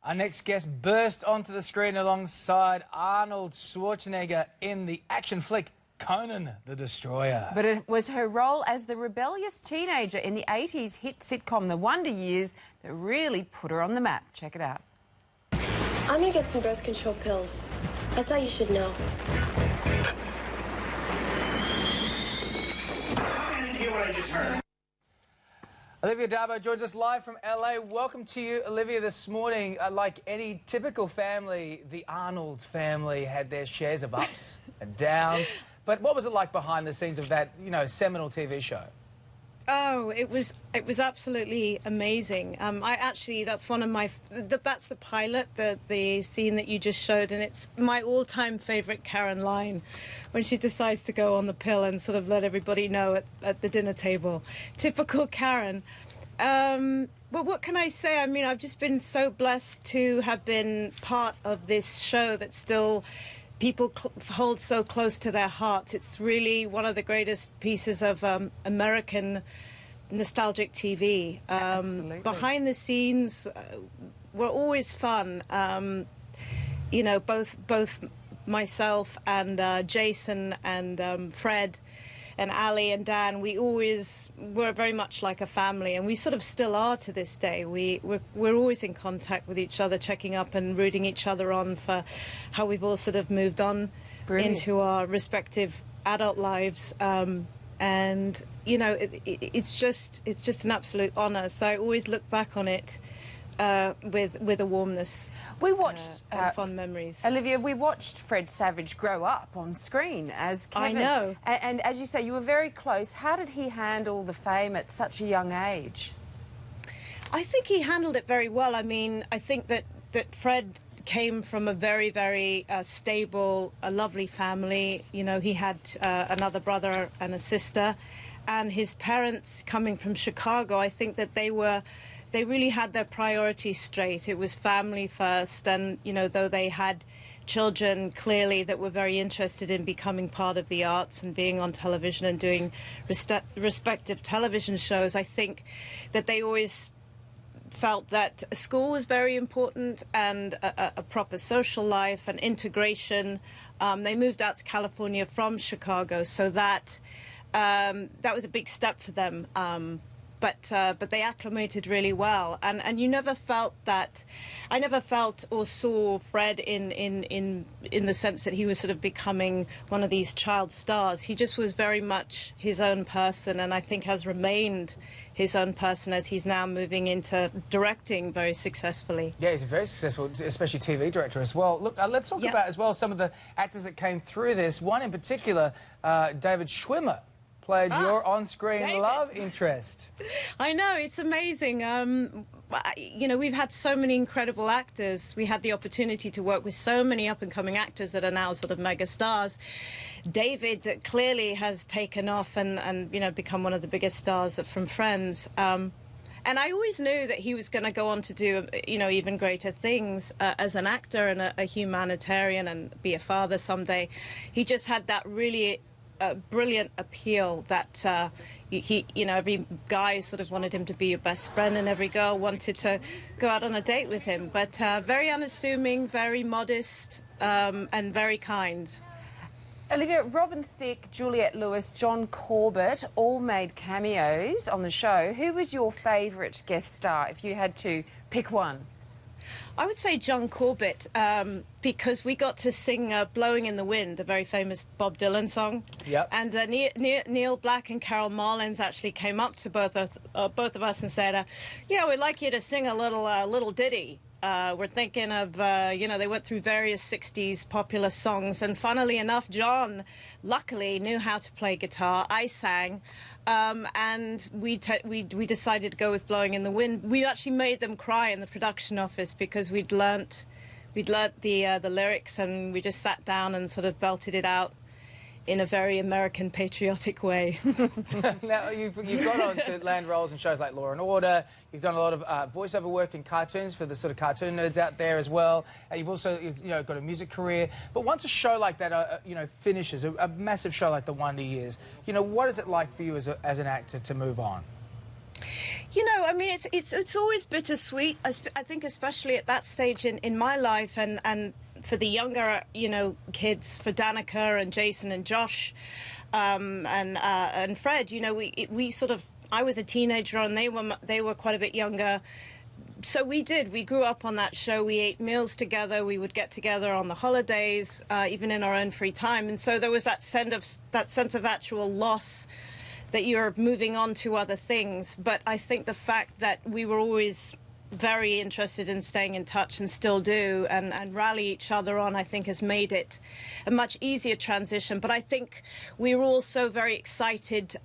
Our next guest burst onto the screen alongside Arnold Schwarzenegger in the action flick Conan the Destroyer. But it was her role as the rebellious teenager in the 80s hit sitcom The Wonder Years that really put her on the map. Check it out. I'm gonna get some birth control pills. I thought you should know. I didn't hear what I just heard. Olivia Darbo joins us live from LA. Welcome to you, Olivia, this morning. Like any typical family, the Arnold family had their shares of ups and downs. But what was it like behind the scenes of that, seminal TV show? Oh, it was absolutely amazing. That's one of my that's the pilot, the scene that you just showed, and it's my all-time favorite Karen line when she decides to go on the pill and sort of let everybody know at the dinner table. Typical Karen. Well, what can I say? I mean, I've just been so blessed to have been part of this show that still people hold so close to their hearts. It's really one of the greatest pieces of American nostalgic TV. Absolutely. Behind the scenes were always fun. Both myself and Jason and Fred and Ali and Dan, we always were very much like a family, and we sort of still are to this day. We're always in contact with each other, checking up and rooting each other on for how we've all sort of moved on into our respective adult lives. And it's just an absolute honour. So I always look back on it with a warmness. We watched and fond memories. Olivia, we watched Fred Savage grow up on screen as Kevin. I know. And as you say, you were very close. How did he handle the fame at such a young age? I think he handled it very well. I mean, I think that Fred came from a very, very stable, a lovely family. He had another brother and a sister, and his parents coming from Chicago, I think that they really had their priorities straight. It was family first, and though they had children clearly that were very interested in becoming part of the arts and being on television and doing respective television shows, I think that they always felt that school was very important and a proper social life and integration. They moved out to California from Chicago, so that was a big step for them. But they acclimated really well, and you never felt that. I never felt or saw Fred in the sense that he was sort of becoming one of these child stars. He just was very much his own person, and I think has remained his own person as he's now moving into directing very successfully. Yeah, he's a very successful, especially TV director as well. Look, let's talk about as well some of the actors that came through this. One in particular, David Schwimmer, played your on-screen love interest. I know, it's amazing. We've had so many incredible actors. We had the opportunity to work with so many up-and-coming actors that are now sort of mega stars. David clearly has taken off and become one of the biggest stars from Friends. And I always knew that he was going to go on to do, even greater things as an actor and a humanitarian and be a father someday. He just had that really brilliant appeal that every guy sort of wanted him to be your best friend, and every girl wanted to go out on a date with him. But very unassuming, very modest, and very kind. Olivia, Robin Thicke, Juliette Lewis, John Corbett all made cameos on the show. Who was your favourite guest star, if you had to pick one? I would say John Corbett, because we got to sing Blowing in the Wind, the very famous Bob Dylan song. Yep. And Neil Black and Carol Marlins actually came up to both of us and said, yeah, we'd like you to sing a little ditty. We're thinking of, they went through various 60s popular songs, and funnily enough, John luckily knew how to play guitar. I sang, and we decided to go with Blowing in the Wind. We actually made them cry in the production office because we'd learnt the lyrics, and we just sat down and sort of belted it out in a very American patriotic way. Now, you've gone on to land roles in shows like Law and Order. You've done a lot of voiceover work in cartoons for the sort of cartoon nerds out there as well. And you've also got a music career. But once a show like that finishes, a massive show like The Wonder Years, what is it like for you as an actor to move on? You know, I mean, it's always bittersweet. I think especially at that stage in my life, and for the younger, you know, kids, for Danica and Jason and Josh, and Fred. You know, we sort of. I was a teenager and they were quite a bit younger. So we grew up on that show. We ate meals together. We would get together on the holidays, even in our own free time. And so there was that sense of actual loss, that you're moving on to other things. But I think the fact that we were always very interested in staying in touch and still do, and rally each other on, I think has made it a much easier transition. But I think we were also very excited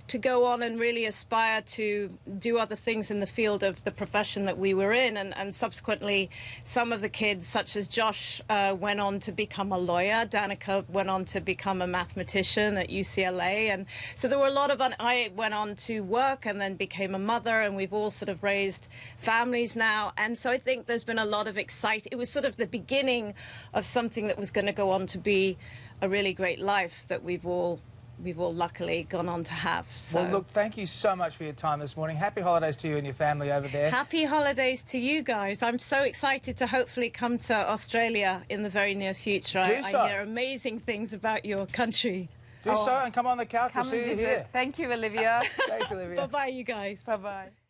to go on and really aspire to do other things in the field of the profession that we were in. And subsequently, some of the kids, such as Josh, went on to become a lawyer. Danica went on to become a mathematician at UCLA. And so there were a lot of... I went on to work and then became a mother, and we've all sort of raised families now. And so I think there's been a lot of excitement. It was sort of the beginning of something that was going to go on to be a really great life that we've all luckily gone on to have. So. Well, look, thank you so much for your time this morning. Happy holidays to you and your family over there. Happy holidays to you guys. I'm so excited to hopefully come to Australia in the very near future. I hear amazing things about your country. Do so and come on the couch. We'll see you here. Thank you, Olivia. Thanks, Olivia. Bye-bye, you guys. Bye-bye.